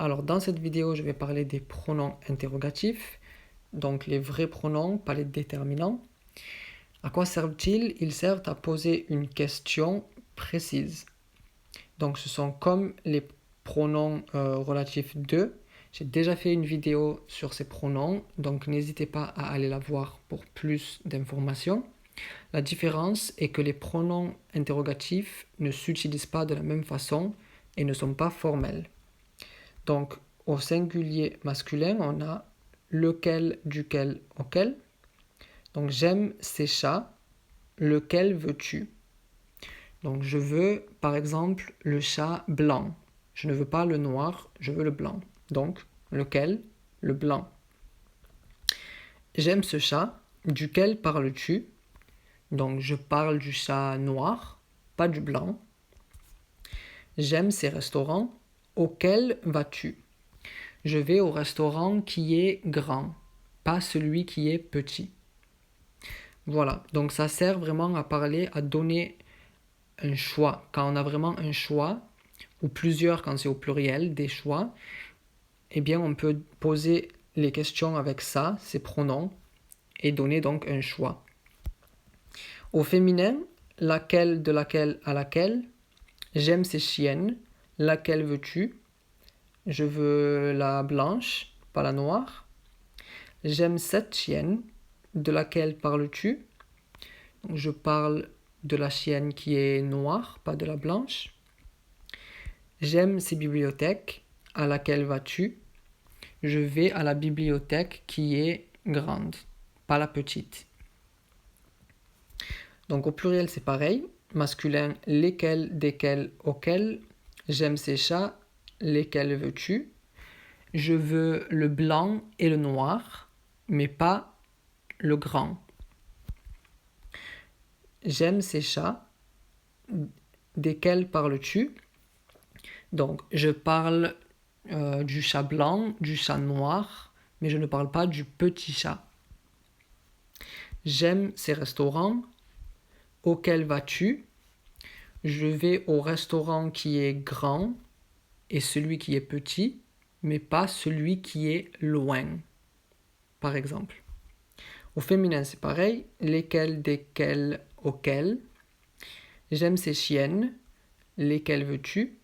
Alors, dans cette vidéo, je vais parler des pronoms interrogatifs, donc les vrais pronoms, pas les déterminants. À quoi servent-ils? Ils servent à poser une question précise. Donc, ce sont comme les pronoms relatifs de. J'ai déjà fait une vidéo sur ces pronoms, donc n'hésitez pas à aller la voir pour plus d'informations. La différence est que les pronoms interrogatifs ne s'utilisent pas de la même façon et ne sont pas formels. Donc, au singulier masculin, on a lequel, duquel, auquel. Donc, j'aime ces chats. Lequel veux-tu? Donc, je veux, par exemple, le chat blanc. Je ne veux pas le noir, je veux le blanc. Donc, lequel? Le blanc. J'aime ce chat. Duquel parles-tu? Donc, je parle du chat noir, pas du blanc. J'aime ces restaurants. Auquel vas-tu? Je vais au restaurant qui est grand, pas celui qui est petit. Voilà, donc ça sert vraiment à parler, à donner un choix. Quand on a vraiment un choix, ou plusieurs quand c'est au pluriel, des choix, eh bien on peut poser les questions avec ça, ces pronoms, et donner donc un choix. Au féminin, laquelle, de laquelle à laquelle. J'aime ces chiennes. Laquelle veux-tu? Je veux la blanche, pas la noire. J'aime cette chienne. De laquelle parles-tu? Donc, je parle de la chienne qui est noire, pas de la blanche. J'aime ces bibliothèques. À laquelle vas-tu? Je vais à la bibliothèque qui est grande, pas la petite. Donc au pluriel c'est pareil. Masculin, lesquels, desquels, auxquels. J'aime ces chats. Lesquels veux-tu? Je veux le blanc et le noir, mais pas le grand. J'aime ces chats. Desquels parles-tu? Donc, je parle du chat blanc, du chat noir, mais je ne parle pas du petit chat. J'aime ces restaurants. Auquel vas-tu? Je vais au restaurant qui est grand et celui qui est petit, mais pas celui qui est loin, par exemple. Au féminin, c'est pareil. Lesquels, desquels, auxquels. J'aime ces chiennes. Lesquelles veux-tu?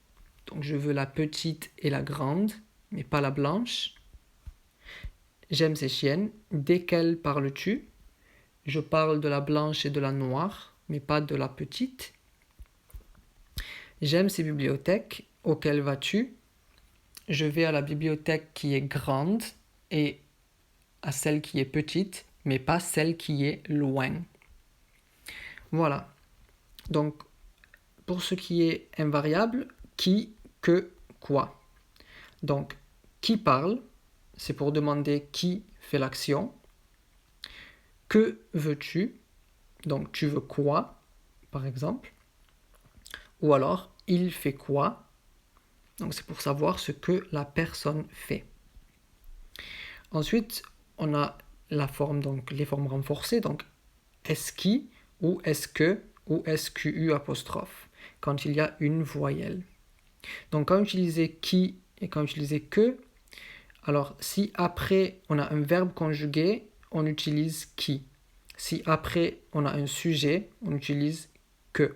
Donc je veux la petite et la grande, mais pas la blanche. J'aime ces chiennes. Desquelles parles-tu? Je parle de la blanche et de la noire, mais pas de la petite. J'aime ces bibliothèques. Auxquelles vas-tu? Je vais à la bibliothèque qui est grande et à celle qui est petite, mais pas celle qui est loin. Voilà. Donc, pour ce qui est invariable, qui, que, quoi. Donc, qui parle, c'est pour demander qui fait l'action. Que veux-tu? Donc, tu veux quoi, par exemple. Ou alors, il fait quoi? Donc, c'est pour savoir ce que la personne fait. Ensuite, on a la forme, donc les formes renforcées. Donc, est-ce qui ou est-ce que ou SQU apostrophe quand il y a une voyelle. Donc, quand utiliser qui et quand utiliser que, alors si après on a un verbe conjugué, on utilise qui. Si après on a un sujet, on utilise que.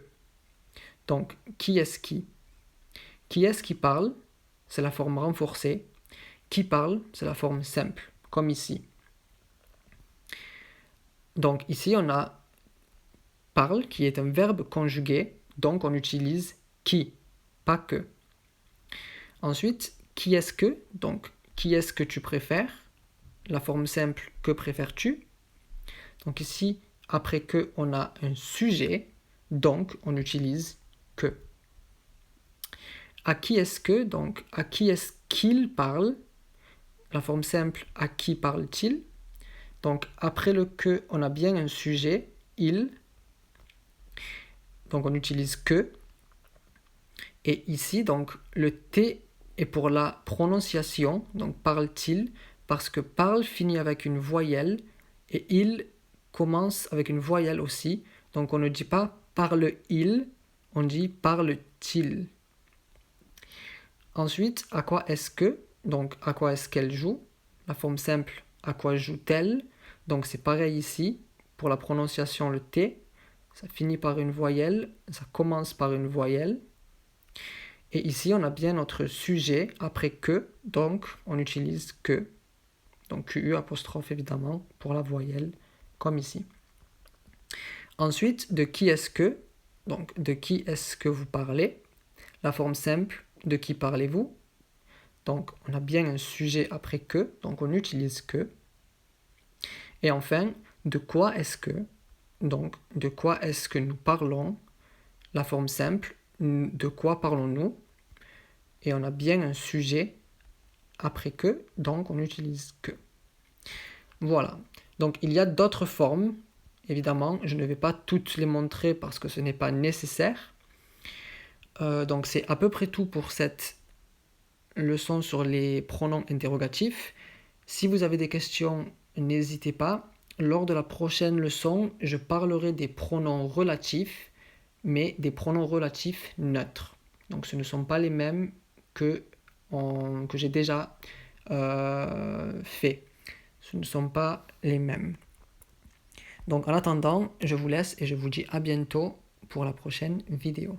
Donc, qui est-ce qui? Qui est-ce qui parle? C'est la forme renforcée. Qui parle? C'est la forme simple, comme ici. Donc, ici, on a parle qui est un verbe conjugué, donc on utilise qui, pas que. Ensuite, qui est-ce que? Donc, qui est-ce que tu préfères? La forme simple, que préfères-tu? Donc ici, après que, on a un sujet, donc on utilise que. À qui est-ce que? Donc, à qui est-ce qu'il parle? La forme simple, à qui parle-t-il? Donc, après le que, on a bien un sujet, il. Donc, on utilise que. Et ici, donc, le T est pour la prononciation, donc parle-t-il, parce que parle finit avec une voyelle et il commence avec une voyelle aussi. Donc, on ne dit pas parle-il, on dit parle-t-il. Ensuite, à quoi est-ce que? donc à quoi est-ce qu'elle joue. La forme simple, à quoi joue-t-elle. Donc c'est pareil ici, pour la prononciation, le T, ça finit par une voyelle, ça commence par une voyelle. Et ici, on a bien notre sujet après que, donc on utilise que. Donc QU apostrophe évidemment pour la voyelle, comme ici. Ensuite, de qui est-ce que, donc de qui est-ce que vous parlez. La forme simple, de qui parlez-vous. Donc on a bien un sujet après que, donc on utilise que. Et enfin, de quoi est-ce que, donc de quoi est-ce que nous parlons. La forme simple, de quoi parlons-nous. Et on a bien un sujet après que, donc on utilise que. Voilà. Donc il y a d'autres formes, évidemment, je ne vais pas toutes les montrer parce que ce n'est pas nécessaire. Donc c'est à peu près tout pour cette leçon sur les pronoms interrogatifs. Si vous avez des questions, n'hésitez pas. Lors de la prochaine leçon, je parlerai des pronoms relatifs, mais des pronoms relatifs neutres. Donc ce ne sont pas les mêmes que j'ai déjà fait. Ce ne sont pas les mêmes. Donc en attendant, je vous laisse et je vous dis à bientôt pour la prochaine vidéo.